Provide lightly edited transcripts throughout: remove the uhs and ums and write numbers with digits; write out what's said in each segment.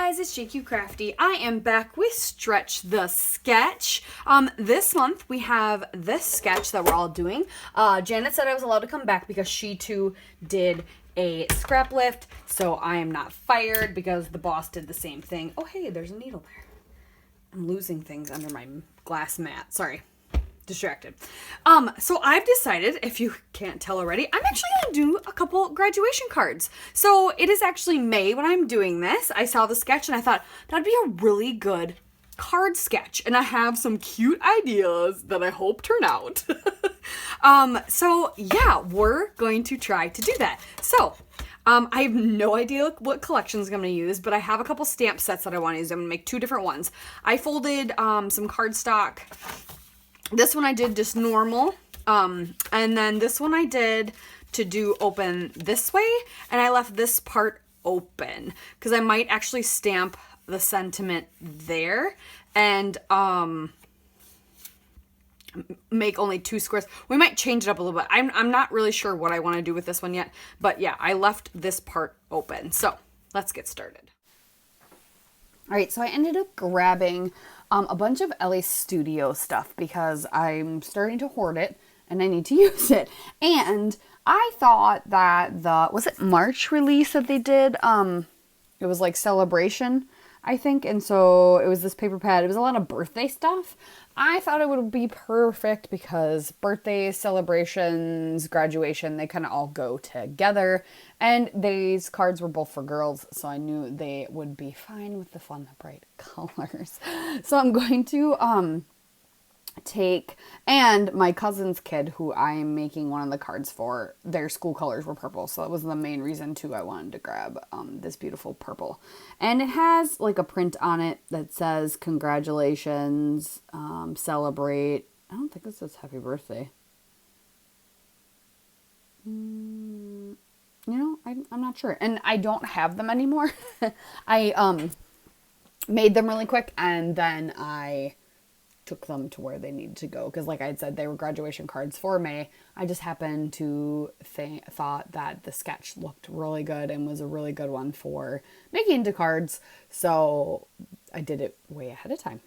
guys, it's JQ Crafty. I am back with Stretch the Sketch. This month we have this sketch that we're all doing. Janet said I was allowed to come back because she too did a scrap lift, so I am not fired because the boss did the same thing. Oh hey, there's a needle there. I'm losing things under my glass mat. Sorry. Distracted. So I've decided, if you can't tell already, I'm actually going to do a couple graduation cards. So it is actually May when I'm doing this. I saw the sketch and I thought that'd be a really good card sketch. And I have some cute ideas that I hope turn out. So yeah, we're going to try to do that. So I have no idea what collections I'm going to use, but I have a couple stamp sets that I want to use. I'm going to make two different ones. I folded some cardstock. This one I did just normal, and then this one I did to do open this way, and I left this part open, because I might actually stamp the sentiment there, and make only 2 squares. We might change it up a little bit. I'm not really sure what I want to do with this one yet, but yeah, I left this part open. So let's get started. All right, so I ended up grabbing a bunch of LA Studio stuff because I'm starting to hoard it and I need to use it. And I thought that was it March release that they did? It was like Celebration, I think. And so it was this paper pad. It was a lot of birthday stuff. I thought it would be perfect because birthdays, celebrations, graduation, they kind of all go together. And these cards were both for girls, so I knew they would be fine with the fun, bright colors. So I'm going to take, and my cousin's kid, who I'm making one of the cards for, their school colors were purple, so that was the main reason too I wanted to grab this beautiful purple. And it has like a print on it that says congratulations, celebrate. I don't think it says happy birthday. I'm not sure, and I don't have them anymore. I made them really quick and then I took them to where they needed to go, because like I had said, they were graduation cards for May. I just happened to thought that the sketch looked really good and was a really good one for making into cards, so I did it way ahead of time.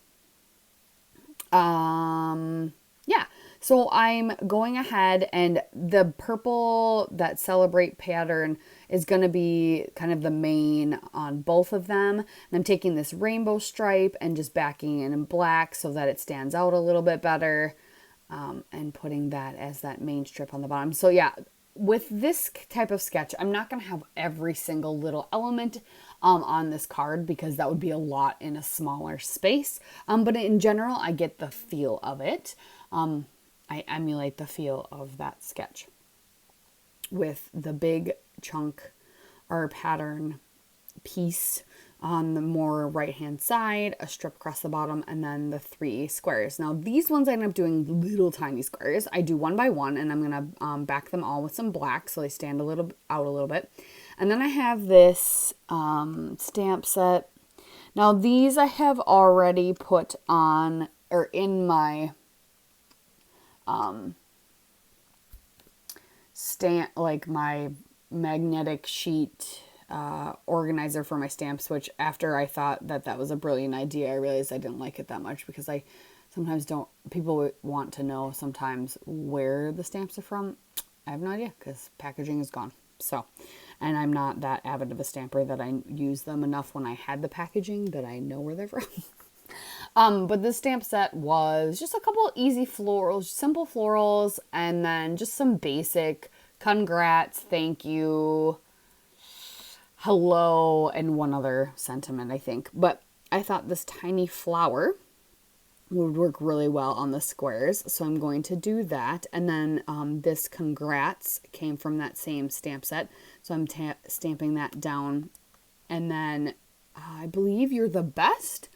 Yeah, so I'm going ahead, and the purple, that Celebrate pattern, is going to be kind of the main on both of them. And I'm taking this rainbow stripe and just backing it in black so that it stands out a little bit better, and putting that as that main strip on the bottom. So yeah, with this type of sketch, I'm not going to have every single little element on this card because that would be a lot in a smaller space. But in general, I get the feel of it. I emulate the feel of that sketch with the big chunk or pattern piece on the more right hand side, a strip across the bottom, and then the 3 squares. Now these ones I end up doing little tiny squares. I do one by one, and I'm gonna back them all with some black so they stand out a little bit. And then I have this stamp set. Now these I have already put on, or in my like my magnetic sheet organizer for my stamps, which after I thought that was a brilliant idea, I realized I didn't like it that much because I sometimes people want to know sometimes where the stamps are from. I have no idea because packaging is gone. So, and I'm not that avid of a stamper that I use them enough when I had the packaging that I know where they're from. But this stamp set was just a couple easy florals, simple florals, and then just some basic congrats, thank you, hello, and one other sentiment, I think. But I thought this tiny flower would work really well on the squares, so I'm going to do that. And then this congrats came from that same stamp set, so I'm stamping that down. And then I believe you're the best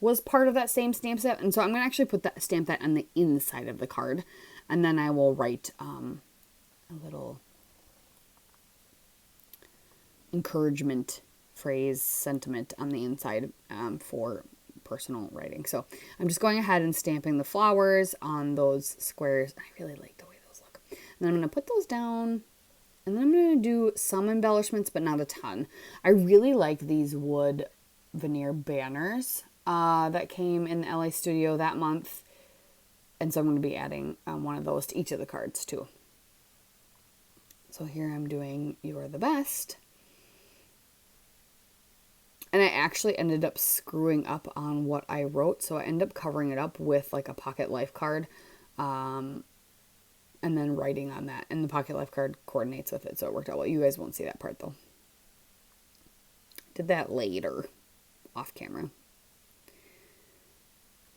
was part of that same stamp set, and so I'm going to actually stamp that on the inside of the card, and then I will write a little encouragement phrase, sentiment on the inside for personal writing. So I'm just going ahead and stamping the flowers on those squares. I really like the way those look. And then I'm going to put those down, and then I'm going to do some embellishments, but not a ton. I really like these wood veneer banners that came in the LA studio that month. And so I'm going to be adding one of those to each of the cards too. So here I'm doing You're the Best. And I actually ended up screwing up on what I wrote. So I ended up covering it up with like a Pocket Life card. And then writing on that. And the Pocket Life card coordinates with it. So it worked out well. You guys won't see that part though. Did that later. Off camera.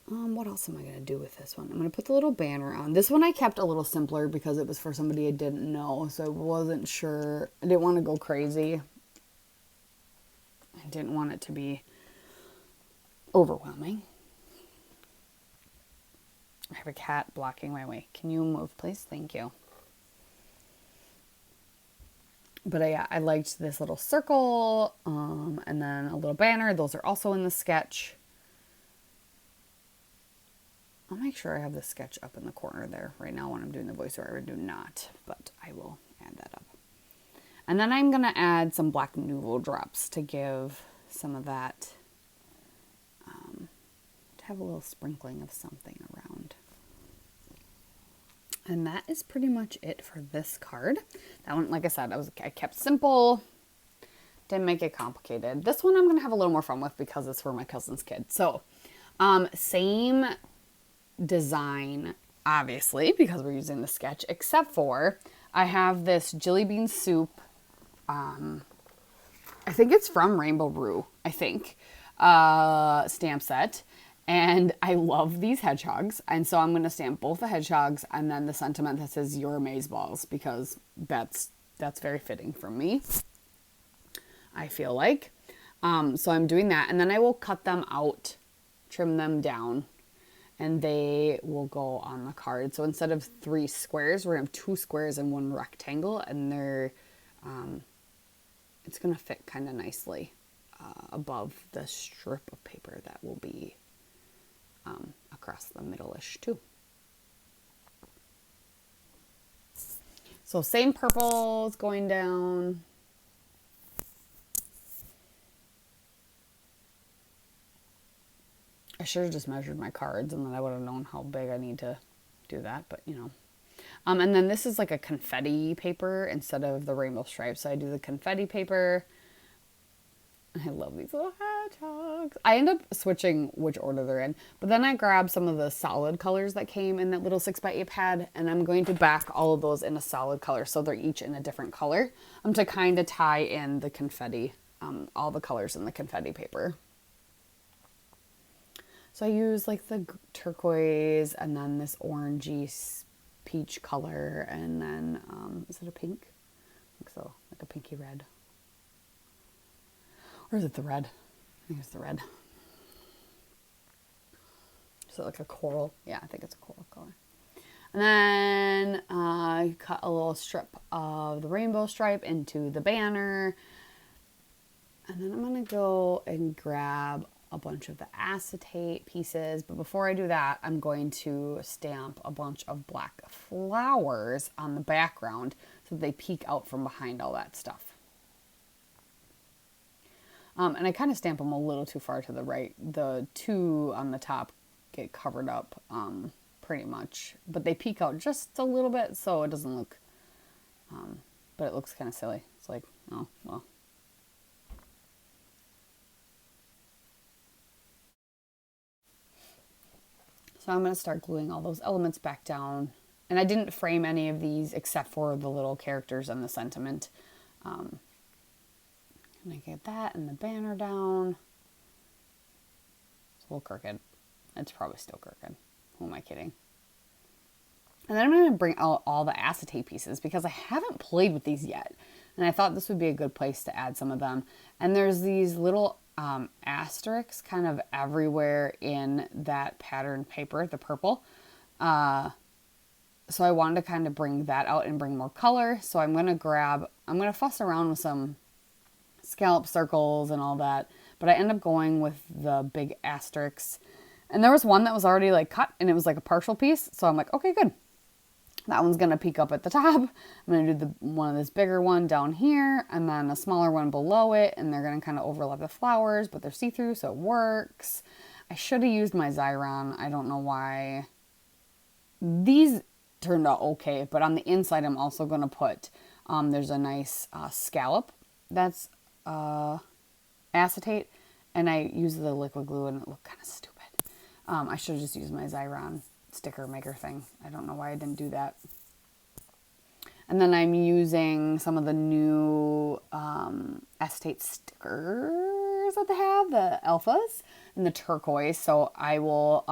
What else am I going to do with this one? I'm going to put the little banner on. This one I kept a little simpler because it was for somebody I didn't know. So I wasn't sure. I didn't want to go crazy. I didn't want it to be overwhelming. I have a cat blocking my way. Can you move, please? Thank you. But yeah, I liked this little circle and then a little banner. Those are also in the sketch. I'll make sure I have the sketch up in the corner there. Right now when I'm doing the voiceover, I do not, but I will add that up. And then I'm going to add some black Nuvo drops to give some of that, to have a little sprinkling of something around. And that is pretty much it for this card. That one, like I said, I kept simple, didn't make it complicated. This one I'm going to have a little more fun with because it's for my cousin's kid. So, same design, obviously, because we're using the sketch, except for I have this Jelly Bean Soup. I think it's from Rainbow Roo, I think, stamp set. And I love these hedgehogs. And so I'm going to stamp both the hedgehogs and then the sentiment that says Your Amazeballs, because that's very fitting for me, I feel like. So I'm doing that. And then I will cut them out, trim them down, and they will go on the card. So instead of 3 squares, we're going to have 2 squares and 1 rectangle. And they're, it's going to fit kind of nicely above the strip of paper that will be across the middle-ish too. So same purples going down. I should have just measured my cards and then I would have known how big I need to do that, but you know. And then this is like a confetti paper instead of the rainbow stripes. So I do the confetti paper. I love these little hedgehogs. I end up switching which order they're in. But then I grab some of the solid colors that came in that little 6x8 pad. And I'm going to back all of those in a solid color. So they're each in a different color. To kind of tie in the confetti, all the colors in the confetti paper. So I use like the turquoise and then this orangey peach color. And then, is it a pink? I think so, like a pinky red. Or is it the red? I think it's the red. Is it like a coral? Yeah, I think it's a coral color. And then I cut a little strip of the rainbow stripe into the banner. And then I'm going to go and grab a bunch of the acetate pieces. But before I do that, I'm going to stamp a bunch of black flowers on the background so that they peek out from behind all that stuff. And I kind of stamp them a little too far to the right. The 2 on the top get covered up pretty much. But they peek out just a little bit so it doesn't look... but it looks kind of silly. It's like, oh, well. So I'm going to start gluing all those elements back down. And I didn't frame any of these except for the little characters and the sentiment. And I get that and the banner down. It's a little crooked. It's probably still crooked. Who am I kidding? And then I'm going to bring out all the acetate pieces because I haven't played with these yet. And I thought this would be a good place to add some of them. And there's these little asterisks kind of everywhere in that pattern paper, the purple. So I wanted to kind of bring that out and bring more color. So I'm going to fuss around with some scallop circles and all that, but I end up going with the big asterisks. And there was one that was already like cut and it was like a partial piece, so I'm like, okay, good. That one's going to peek up at the top. I'm going to do one of this bigger one down here and then a smaller one below it. And they're going to kind of overlap the flowers, but they're see-through, so it works. I should have used my Xyron. I don't know why. These turned out okay, but on the inside I'm also going to put, there's a nice scallop that's acetate. And I used the liquid glue and it looked kind of stupid. I should have just used my Xyron sticker maker thing. I don't know why I didn't do that. And then I'm using some of the new acetate stickers that they have, the alphas, and the turquoise. So I will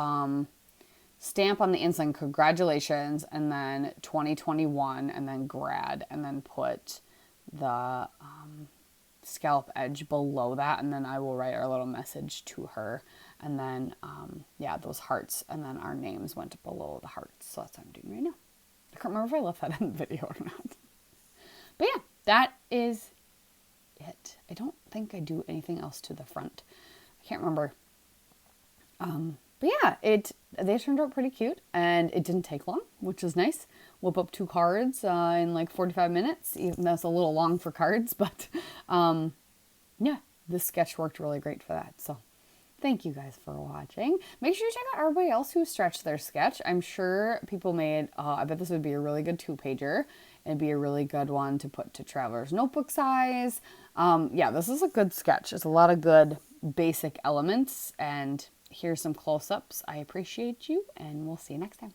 stamp on the inside, congratulations, and then 2021, and then grad, and then put the scallop edge below that, and then I will write our little message to her, and then yeah, those hearts, and then our names went below the hearts. So that's what I'm doing right now. I can't remember if I left that in the video or not, but yeah, that is it. I don't think I do anything else to the front. I can't remember, but yeah, they turned out pretty cute, and it didn't take long, which is nice. Whip up 2 cards in like 45 minutes. Even that's a little long for cards, but yeah, this sketch worked really great for that. So thank you guys for watching. Make sure you check out everybody else who stretched their sketch. I'm sure people made, I bet this would be a really good 2-pager. It'd be a really good one to put to Traveler's Notebook size. Yeah, this is a good sketch. It's a lot of good basic elements, and here's some close-ups. I appreciate you, and we'll see you next time.